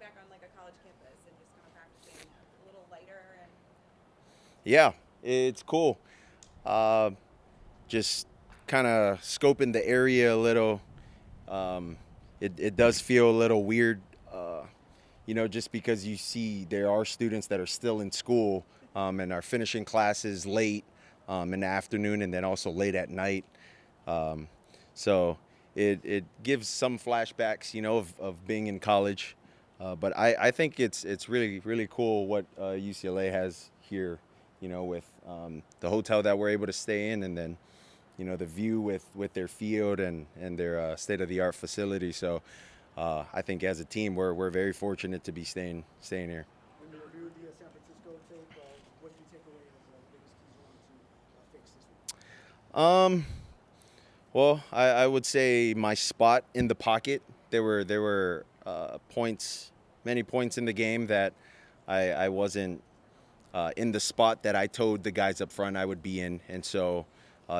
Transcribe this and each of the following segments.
back on like a college campus and just kind of practicing a little lighter and Yeah, it's cool. Uh, just kind of scoping the area a little. Um, it does feel a little weird, just because you see there are students that are still in school and are finishing classes late in the afternoon and then also late at night. Um, so it gives some flashbacks, of being in college. But I think it's really, really cool what UCLA has here, with the hotel that we're able to stay in, and then the view with their field and their state-of-the-art facility. So I think as a team, we're very fortunate to be staying here. When you reviewed the San Francisco tape, what did you take away as the biggest keys you wanted to fix this week? Um, well, I would say my spot in the pocket. There were points, many points in the game that I wasn't in the spot that I told the guys up front I would be in, and so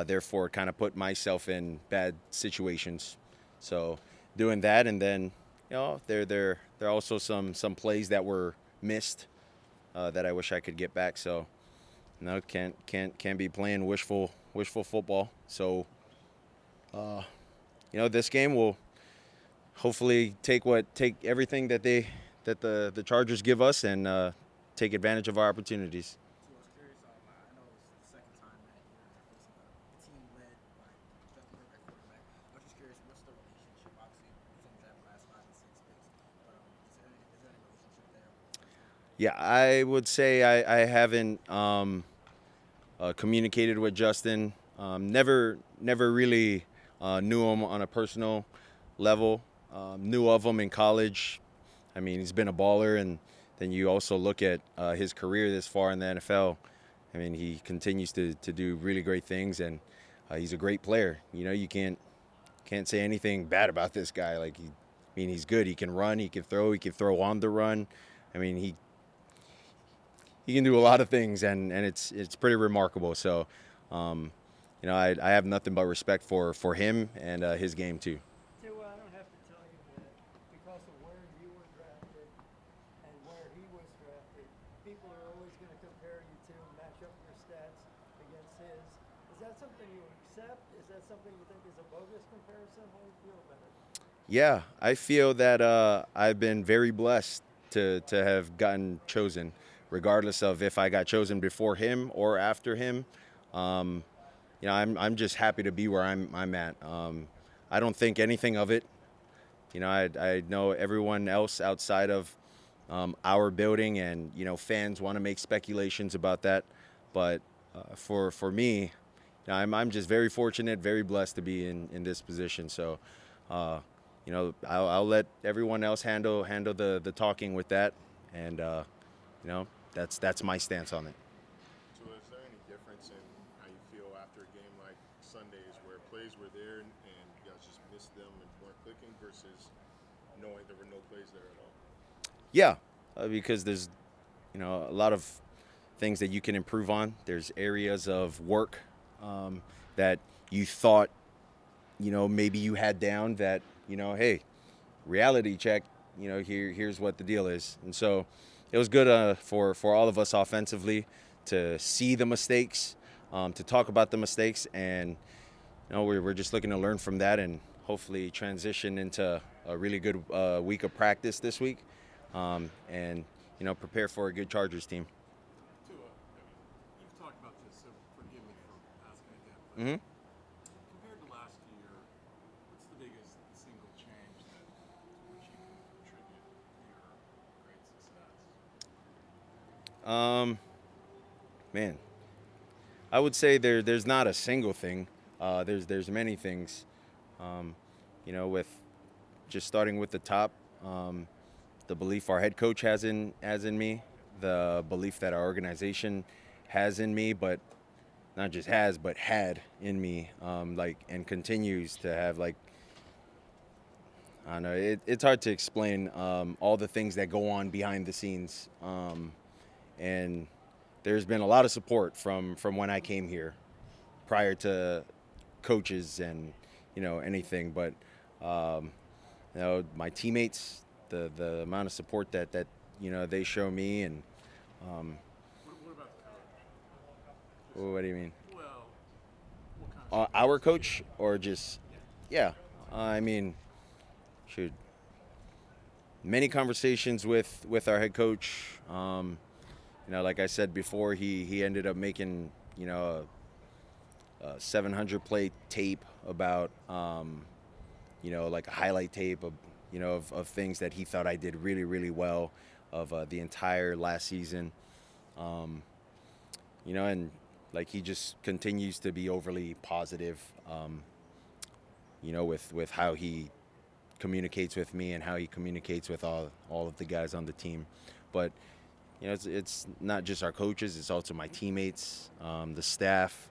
therefore kind of put myself in bad situations. So doing that, and then there are also some plays that were missed that I wish I could get back. So no, can't be playing wishful football. So this game will hopefully take everything that the Chargers give us and take advantage of our opportunities. So I was curious, I know it's the second time that you're facing a team led by Justin Herbert at quarterback. I was just curious, what's the relationship? Obviously, it's in that last 5 and 6 picks, but is there any relationship there? Yeah, I would say I haven't communicated with Justin. Never really knew him on a personal level. Knew of him in college. I mean, he's been a baller, and then you also look at his career this far in the NFL. I mean, he continues to do really great things, and he's a great player. You can't say anything bad about this guy. He's good. He can run. He can throw. He can throw on the run. I mean, he can do a lot of things, and it's pretty remarkable. So, I have nothing but respect for him and his game too. Tua, I don't have to tell you that because of where you were drafted and where he was drafted, people are always going to compare you to, match up your stats against his. Is that something you accept? Is that something you think is a bogus comparison? How do you feel about it? Yeah, I feel that I've been very blessed to have gotten chosen, regardless of if I got chosen before him or after him. Um, I'm just happy to be where I'm at. I don't think anything of it. I know everyone else outside of our building, and fans want to make speculations about that. But for me, I'm just very fortunate, very blessed to be in this position. So, I'll let everyone else handle the talking with that, and you know, that's my stance on it. So, is there any difference in how you feel after a game like Sundays, where plays were there and you guys just missed them and weren't clicking, versus knowing there were no plays there at all? Yeah, because there's a lot of things that you can improve on. There's areas of work that you thought maybe you had down that hey, reality check. Here's what the deal is, and so it was good for all of us offensively to see the mistakes, to talk about the mistakes, and we're just looking to learn from that and hopefully transition into a really good week of practice this week, and prepare for a good Chargers team. Tua, you've talked about this, so forgive me for asking again. But Hmm. compared to last year, what's the biggest single change that to which you can attribute your great success? Man, I would say there's not a single thing. There's many things. With just starting with the top, the belief our head coach has in me, the belief that our organization has in me, but not just has, but had in me, and continues to have. I don't know. It's hard to explain all the things that go on behind the scenes, and there's been a lot of support from when I came here, prior to coaches and anything. But my teammates, the amount of support that they show me. And What about the coach? what do you mean? Well, what kind of Our coach, or just yeah? I mean, shoot. Many conversations with our head coach. Like I said before, he ended up making a 700 play tape about like a highlight tape of of things that he thought I did really, really well of the entire last season. And like he just continues to be overly positive. With how he communicates with me and how he communicates with all of the guys on the team. But it's not just our coaches, it's also my teammates, the staff,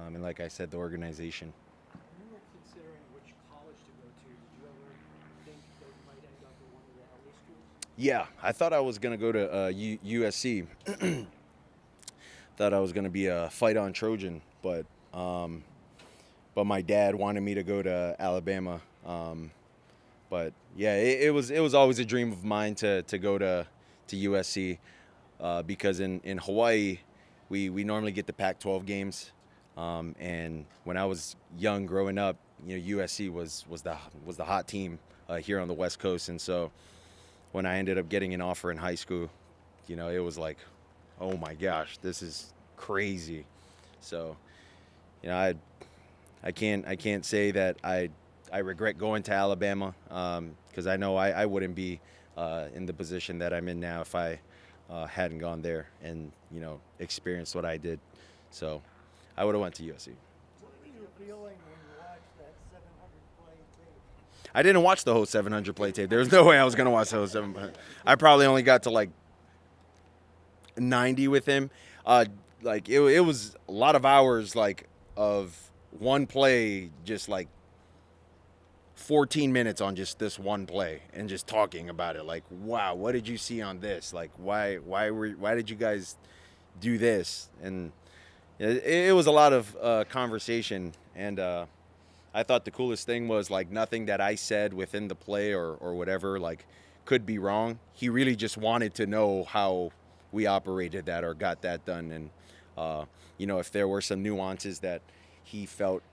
and like I said, the organization. When you were considering which college to go to, did you ever think that you might end up at one of the LA schools? Yeah, I thought I was going to go to USC. Thought I was going to be a fight-on Trojan, but my dad wanted me to go to Alabama. But yeah, it was always a dream of mine to go to USC because in Hawaii we normally get the Pac-12 games, and when I was young growing up, USC was the hot team here on the West Coast, and so when I ended up getting an offer in high school, it was like, oh my gosh, this is crazy. So I can't say that I regret going to Alabama because I know I wouldn't be in the position that I'm in now if I hadn't gone there and experienced what I did. So I would have went to USC. What were you feeling when you watched that 700 play tape? I didn't watch the whole 700 play tape. There was no way I was going to watch the whole 700. I probably only got to like 90 with him. Like it was a lot of hours like of one play, just like 14 minutes on just this one play and just talking about it. Like, wow, what did you see on this? Like, why did you guys do this? And it was a lot of conversation. And I thought the coolest thing was like nothing that I said within the play or whatever like could be wrong. He really just wanted to know how we operated that or got that done. And if there were some nuances that he felt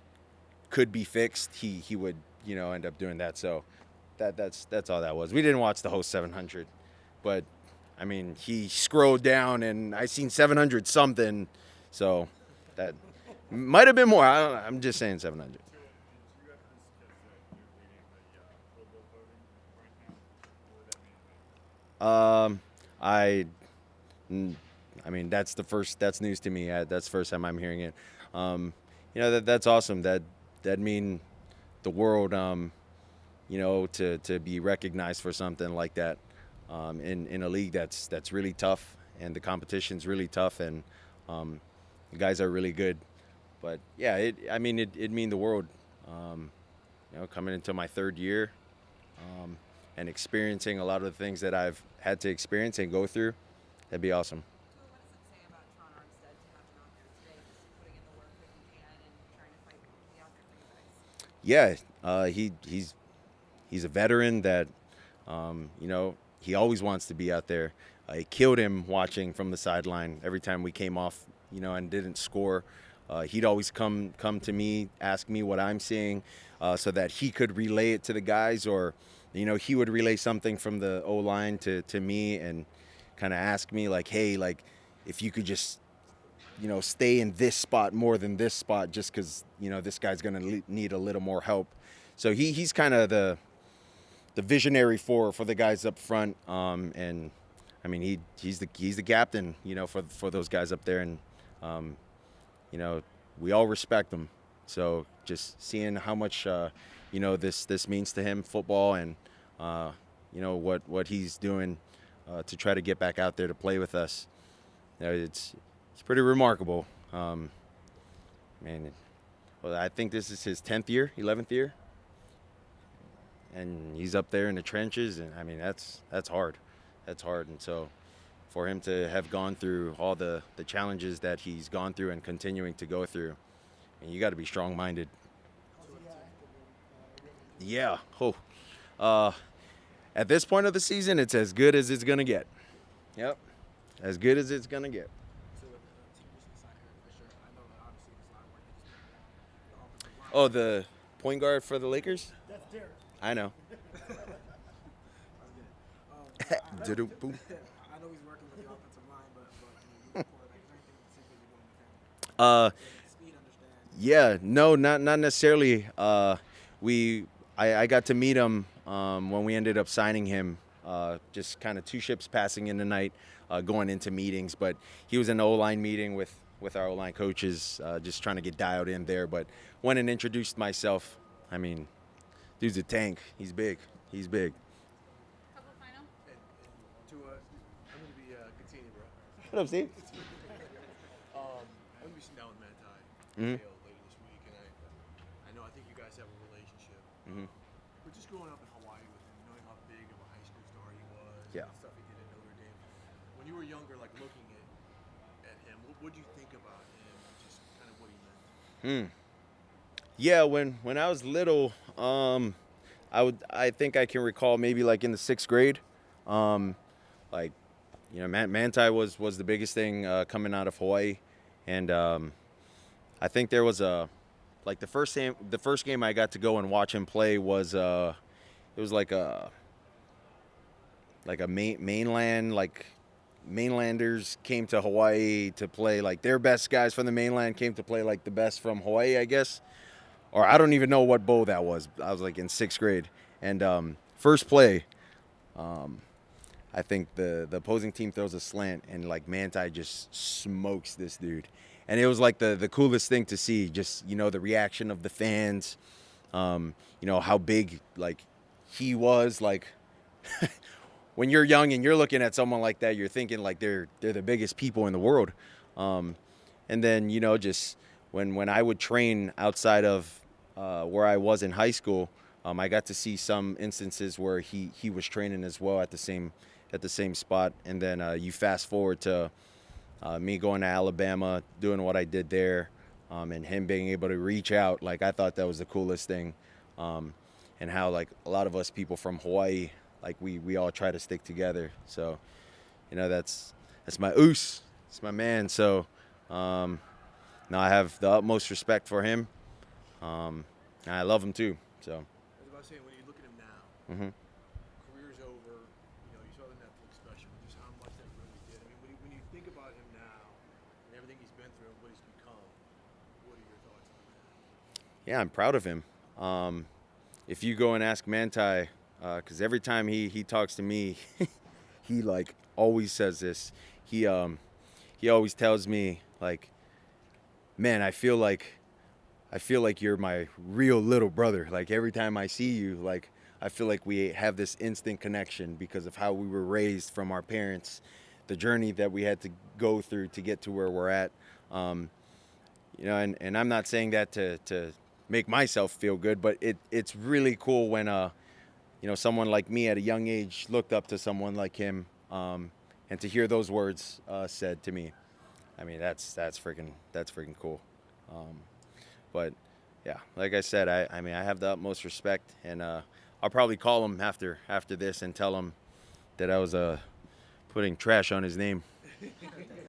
could be fixed, he would end up doing that. So that's all that was. We didn't watch the whole 700, but I mean, he scrolled down and I seen 700 something, so that might have been more. I don't know. I'm just saying 700. I mean that's news to me. That's the first time I'm hearing it. That's awesome. That mean the world, to be recognized for something like that, in a league that's really tough and the competition's really tough and the guys are really good. But yeah, it'd mean the world. Coming into my third year, and experiencing a lot of the things that I've had to experience and go through, that'd be awesome. So what does it say about Tron Armstead to have him out there today, just putting in the work that he can and trying to fight to be out there for you guys? Yeah, he's a veteran that, he always wants to be out there. It killed him watching from the sideline every time we came off, and didn't score. He'd always come to me, ask me what I'm seeing, so that he could relay it to the guys, or, he would relay something from the O-line to me and kind of ask me like, hey, like if you could just, stay in this spot more than this spot, just because, this guy's going to need a little more help. So he's kind of the visionary for the guys up front. And I mean, he's the captain, for those guys up there. And, we all respect him. So just seeing how much, this means to him, football, and, what he's doing to try to get back out there to play with us. It's pretty remarkable. Man, well, I think this is his 10th year, 11th year. And he's up there in the trenches, and I mean, that's hard. That's hard. And so for him to have gone through all the challenges that he's gone through and continuing to go through, and you got to be strong-minded. Yeah. At this point of the season, it's as good as it's gonna get. Yep, as good as it's gonna get. So with the team recently signed Eric Fisher, I know that obviously there's a lot of work that just the offensive line. Oh, the point guard for the Lakers? That's Derek. I know. Boom. I know he's working with the offensive line, but you know, quarterback, is there anything specific you're doing with him? Speed, understand. Yeah, no, not necessarily. I got to meet him when we ended up signing him. Just kind of two ships passing in the night, going into meetings. But he was in the O-line meeting with our O-line coaches, just trying to get dialed in there. But went and introduced myself. I mean, dude's a tank. He's big. He's big. Couple final. Tua, I'm going to be continuing, bro. What up, Steve? I'm going to be sitting down with Manti Mhm. later this week, and I think you guys have a relationship. Mhm. But just growing up in Hawaii with him, knowing how big of a high school star he was, Yeah. and the stuff he did at Notre Dame. When you were younger, like looking at him, what did you think about him? Just kind of what he meant. Yeah, when I was little, I think I can recall maybe like in the 6th grade, like, you know, Manti was the biggest thing coming out of Hawaii, and I think there was like the first game I got to go and watch him play was it was like a mainlanders came to Hawaii to play, like their best guys from the mainland came to play like the best from Hawaii, I guess. Or I don't even know what bowl that was. I was like in 6th grade. And first play, I think the opposing team throws a slant and like Manti just smokes this dude. And it was like the coolest thing to see, just, you know, the reaction of the fans, you know, how big like he was. Like when you're young and you're looking at someone like that, you're thinking like they're the biggest people in the world. And then, you know, just when I would train outside of where I was in high school, I got to see some instances where he was training as well at the same spot. And then you fast forward to me going to Alabama, doing what I did there, and him being able to reach out. Like I thought that was the coolest thing, and how like a lot of us people from Hawaii, like we all try to stick together. So, you know, that's my oos, it's my man. So. Now I have the utmost respect for him. And I love him too. So. I was about to say, when you look at him now, Mm-hmm. career's over. You know, you saw the Netflix special, just how much that really did. I mean, when you think about him now and everything he's been through and what he's become, what are your thoughts on that? Yeah, I'm proud of him. If you go and ask Manti, because every time he talks to me, he like always says this. He always tells me like, man, I feel like you're my real little brother. Like every time I see you, like I feel like we have this instant connection because of how we were raised from our parents, the journey that we had to go through to get to where we're at. You know, and I'm not saying that to make myself feel good, but it's really cool when you know, someone like me at a young age looked up to someone like him, and to hear those words said to me. I mean, that's freaking cool. But yeah, like I said, I mean, I have the utmost respect, and I'll probably call him after this and tell him that I was putting trash on his name.